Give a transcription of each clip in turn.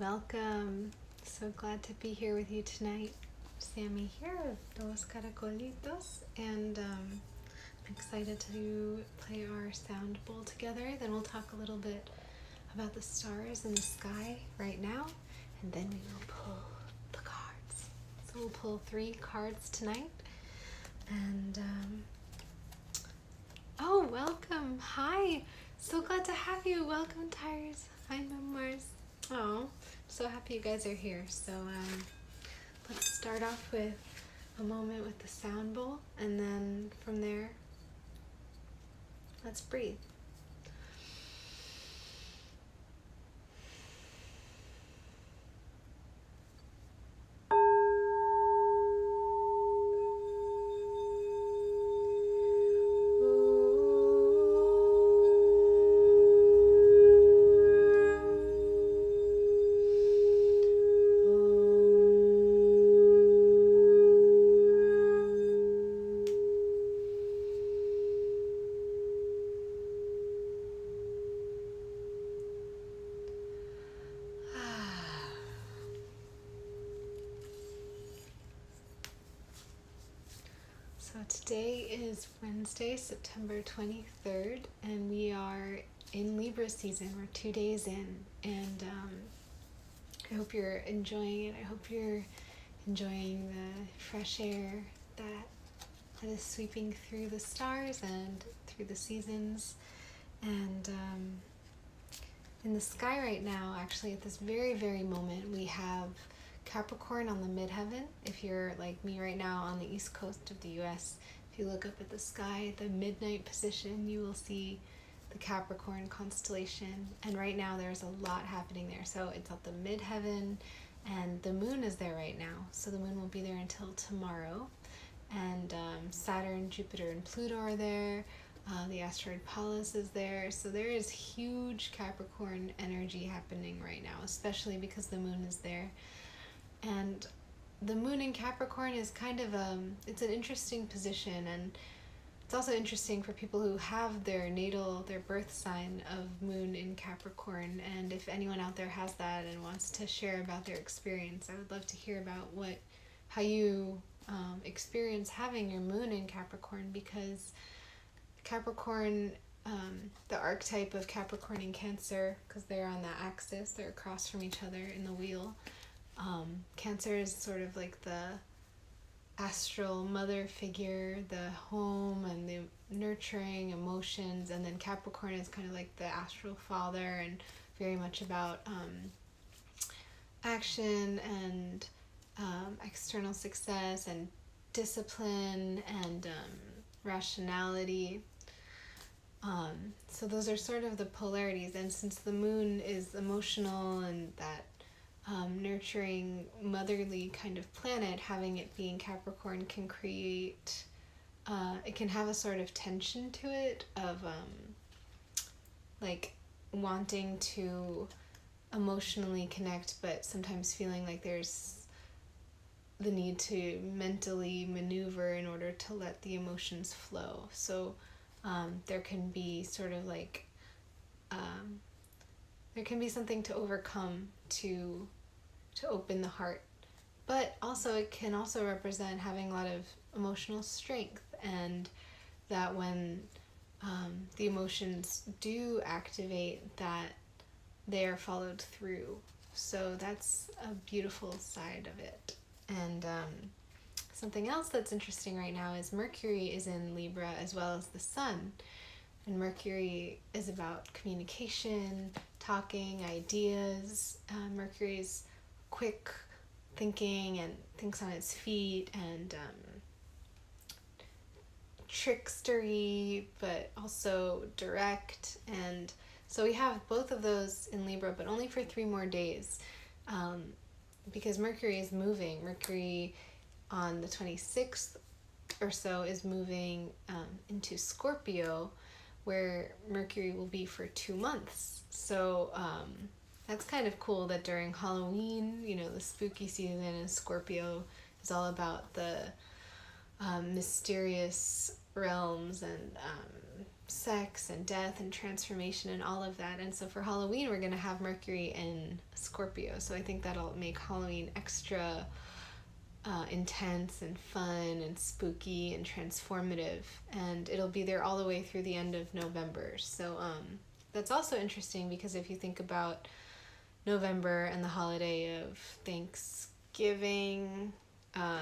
welcome. So glad to be here with you tonight. Sammy here of Dos Caracolitos, and I'm excited to play our sound bowl together. Then we'll talk a little bit about the stars in the sky right now, and then we will pull the cards. So we'll pull 3 cards tonight, and oh, welcome. Hi. So glad to have you. Welcome, Tyres. Hi, Mars. Oh, so happy you guys are here. So let's start off with a moment with the sound bowl, and then from there, let's breathe. So today is Wednesday, September 23rd, and we are in Libra season. We're 2 days in, and I hope you're enjoying it. I hope you're enjoying the fresh air that is sweeping through the stars and through the seasons. And in the sky right now, actually at this very, very moment, we have Capricorn on the midheaven. If you're like me right now on the east coast of the US, if you look up at the sky at the midnight position, you will see the Capricorn constellation. And right now there's a lot happening there. So it's at the midheaven, and the moon is there right now. So the moon won't be there until tomorrow. And Saturn, Jupiter, and Pluto are there. The asteroid Pallas is there. So there is huge Capricorn energy happening right now, especially because the moon is there. And the moon in Capricorn is kind of it's an interesting position, and it's also interesting for people who have their birth sign of moon in Capricorn. And if anyone out there has that and wants to share about their experience, I would love to hear about how you experience having your moon in Capricorn, because Capricorn, the archetype of Capricorn and Cancer, because they're on that axis, they're across from each other in the wheel. Cancer is sort of like the astral mother figure, the home and the nurturing emotions, and then Capricorn is kind of like the astral father and very much about action and external success and discipline and rationality. So those are sort of the polarities, and since the moon is emotional and that nurturing, motherly kind of planet, having it being Capricorn can create, it can have a sort of tension to it of like wanting to emotionally connect, but sometimes feeling like there's the need to mentally maneuver in order to let the emotions flow. So there can be sort of like there can be something to overcome to open the heart, but also it can also represent having a lot of emotional strength, and that when the emotions do activate, that they are followed through. So that's a beautiful side of it. And something else that's interesting right now is Mercury is in Libra as well as the Sun. And Mercury is about communication, talking, ideas. Mercury's quick thinking and thinks on its feet, and trickstery, but also direct. And so we have both of those in Libra, but only for 3 more days, because Mercury is moving. Mercury on the 26th or so is moving into Scorpio, where Mercury will be for 2 months. So that's kind of cool that during Halloween, the spooky season in Scorpio is all about the mysterious realms and sex and death and transformation and all of that. And so for Halloween, we're going to have Mercury in Scorpio. So I think that'll make Halloween extra intense and fun and spooky and transformative. And it'll be there all the way through the end of November. So that's also interesting because if you think about November and the holiday of Thanksgiving, how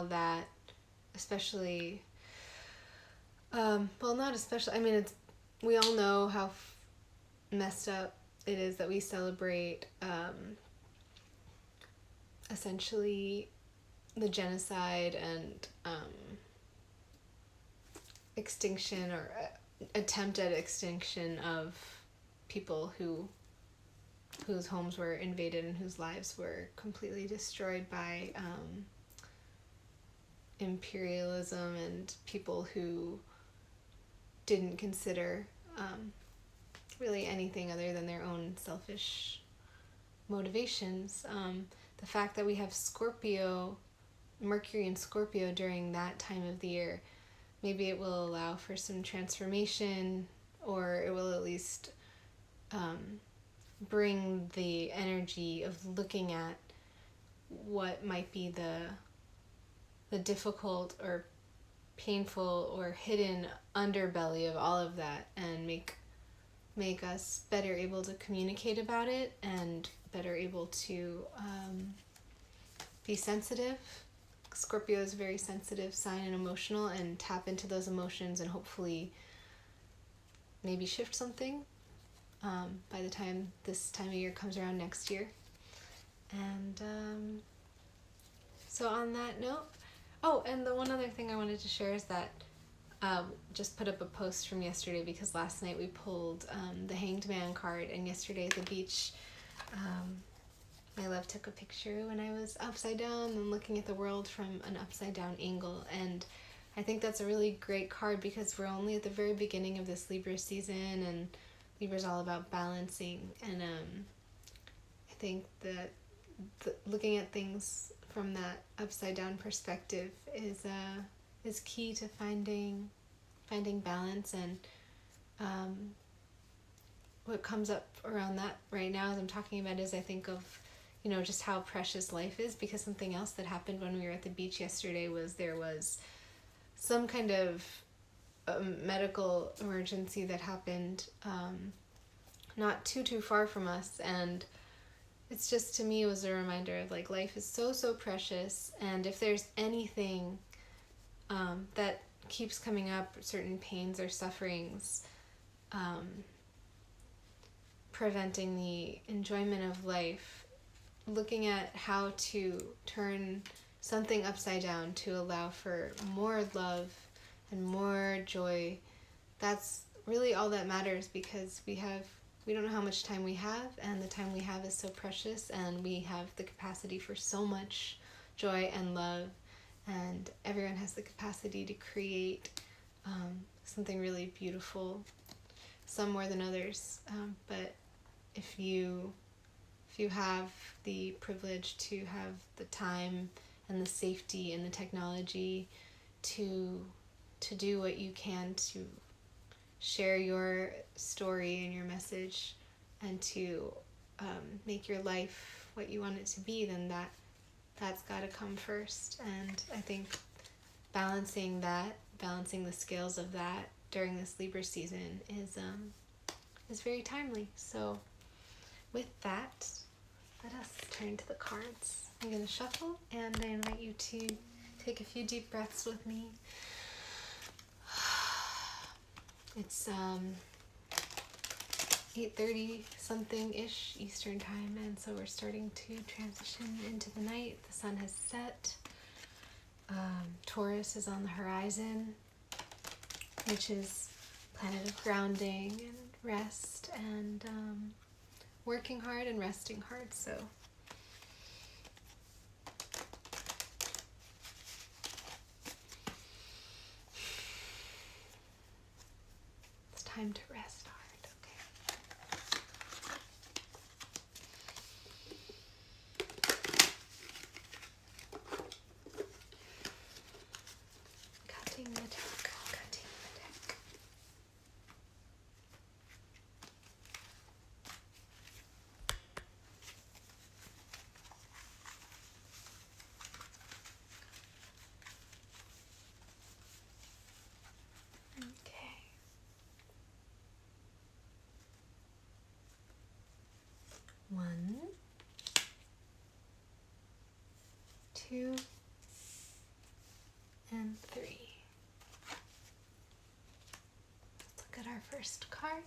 that especially, well, not especially, I mean, we all know how messed up it is that we celebrate essentially the genocide and extinction or attempt at extinction of people whose homes were invaded and whose lives were completely destroyed by imperialism and people who didn't consider really anything other than their own selfish motivations. The fact that we have Mercury in Scorpio during that time of the year, maybe it will allow for some transformation, or it will at least bring the energy of looking at what might be the difficult or painful or hidden underbelly of all of that, and make us better able to communicate about it and better able to be sensitive. Scorpio is a very sensitive sign and emotional, and tap into those emotions and hopefully maybe shift something by the time this time of year comes around next year. And so on that note, and the one other thing I wanted to share is that just put up a post from yesterday because last night we pulled the Hanged Man card, and yesterday at the beach my love took a picture when I was upside down and looking at the world from an upside down angle. And I think that's a really great card because we're only at the very beginning of this Libra season, and Libra's all about balancing. And I think that looking at things from that upside down perspective is key to finding balance. And what comes up around that right now as I'm talking about is I think of just how precious life is, because something else that happened when we were at the beach yesterday was there was some kind of medical emergency that happened not too far from us, and it's just, to me, it was a reminder of like life is so precious, and if there's anything that keeps coming up, certain pains or sufferings preventing the enjoyment of life, looking at how to turn something upside down to allow for more love and more joy, that's really all that matters, because we don't know how much time we have, and the time we have is so precious, and we have the capacity for so much joy and love, and everyone has the capacity to create something really beautiful, some more than others, but if you have the privilege to have the time and the safety and the technology to do what you can to share your story and your message and to make your life what you want it to be, then that's got to come first. And I think balancing the scales of that during this Libra season is very timely. So with that, let us turn to the cards. I'm going to shuffle, and I invite you to take a few deep breaths with me. It's 8:30 something-ish Eastern time, and so we're starting to transition into the night. The sun has set. Taurus is on the horizon, which is planet of grounding and rest and working hard and resting hard. So it's time to rest hard. Okay. Cutting the deck. 1, 2, and 3. Let's look at our first card.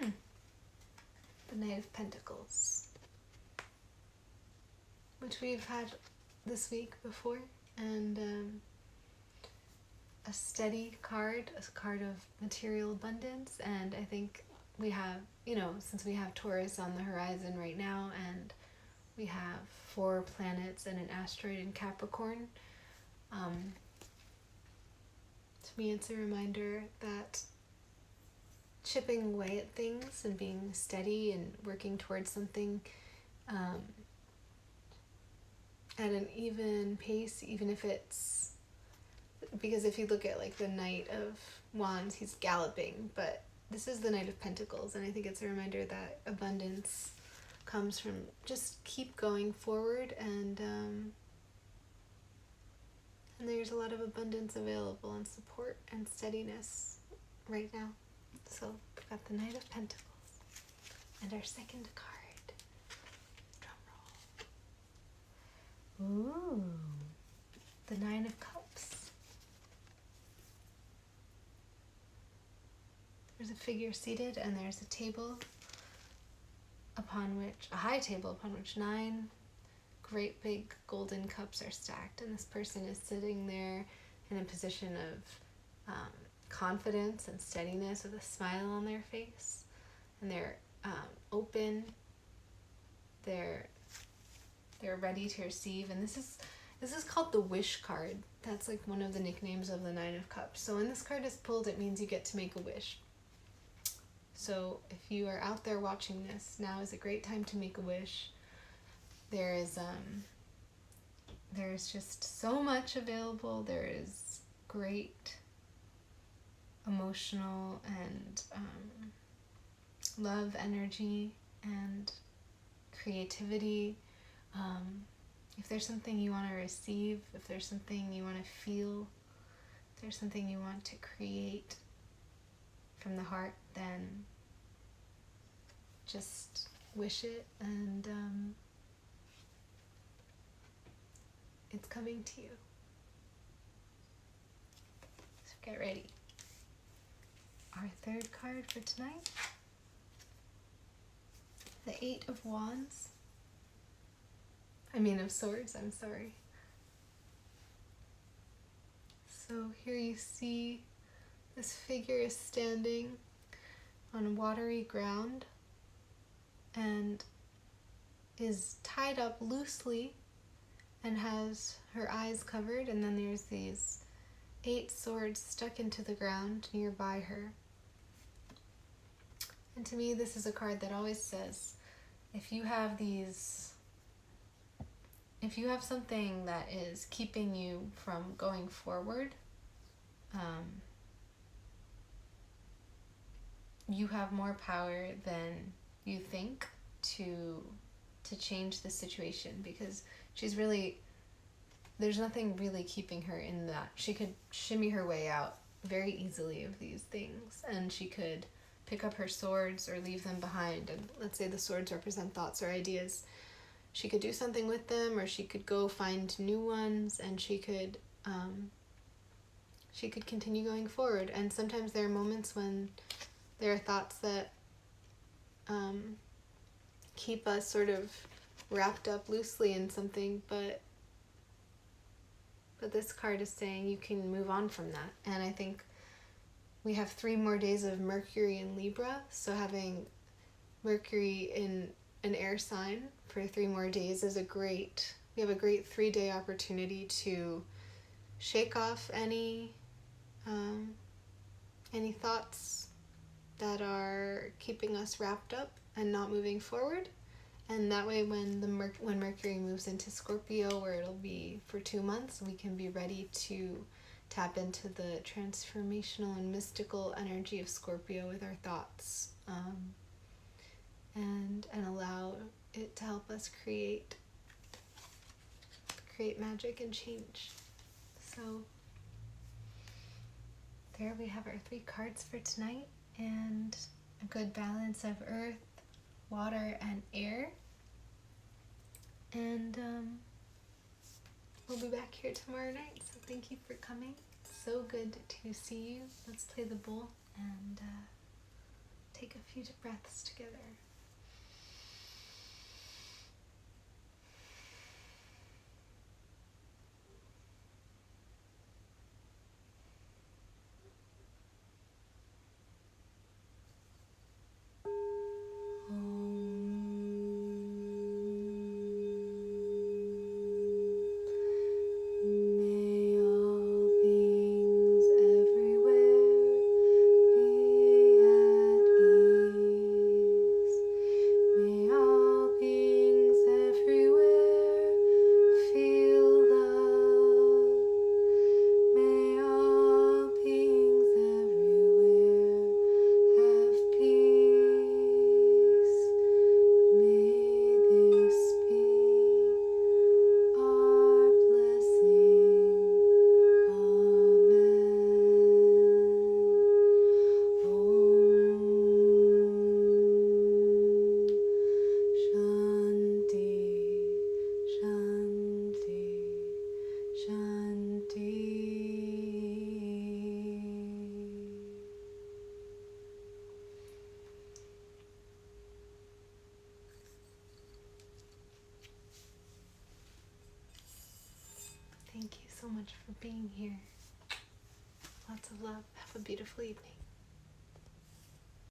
The Knight of Pentacles, which we've had this week before, and a steady card, a card of material abundance. And I think we have, since we have Taurus on the horizon right now, and we have 4 planets and an asteroid in Capricorn, to me it's a reminder that chipping away at things and being steady and working towards something at an even pace, even if it's, because if you look at like the Knight of Wands, he's galloping, but this is the Knight of Pentacles, and I think it's a reminder that abundance comes from just keep going forward, and there's a lot of abundance available and support and steadiness right now. So we've got the Knight of Pentacles, and our second card. Drum roll. Ooh, the 9 of Cups. There's a figure seated, and there's a table a high table upon which 9 great big golden cups are stacked, and this person is sitting there in a position of confidence and steadiness with a smile on their face, and they're open, they're ready to receive. And this is called the Wish card. That's like one of the nicknames of the 9 of Cups. So when this card is pulled, it means you get to make a wish. So if you are out there watching this, now is a great time to make a wish. There's just so much available. There is great emotional and love energy and creativity. If there's something you want to receive, if there's something you want to feel, if there's something you want to create from the heart, then just wish it, and it's coming to you. So get ready. Our third card for tonight, the 8 of Wands. Of Swords, I'm sorry. So here you see this figure is standing on watery ground and is tied up loosely and has her eyes covered, and then there's these 8 swords stuck into the ground nearby her. And to me, this is a card that always says, if you have something that is keeping you from going forward, you have more power than you think to change the situation, because there's nothing really keeping her in that. She could shimmy her way out very easily of these things, and she could pick up her swords or leave them behind. And let's say the swords represent thoughts or ideas. She could do something with them, or she could go find new ones, and she could continue going forward. And sometimes there are moments when there are thoughts that keep us sort of wrapped up loosely in something, but this card is saying you can move on from that. And I think we have 3 more days of Mercury in Libra, so having Mercury in an air sign for 3 more days is we have a great 3-day opportunity to shake off any thoughts that are keeping us wrapped up and not moving forward. And that way, when Mercury moves into Scorpio, where it'll be for 2 months, we can be ready to tap into the transformational and mystical energy of Scorpio with our thoughts, and allow it to help us create magic and change. So there we have our 3 cards for tonight, and a good balance of earth, water and air. And we'll be back here tomorrow night, so thank you for coming. So good to see you. Let's play the bowl and take a few breaths together. Thank you so much for being here. Lots of love. Have a beautiful evening.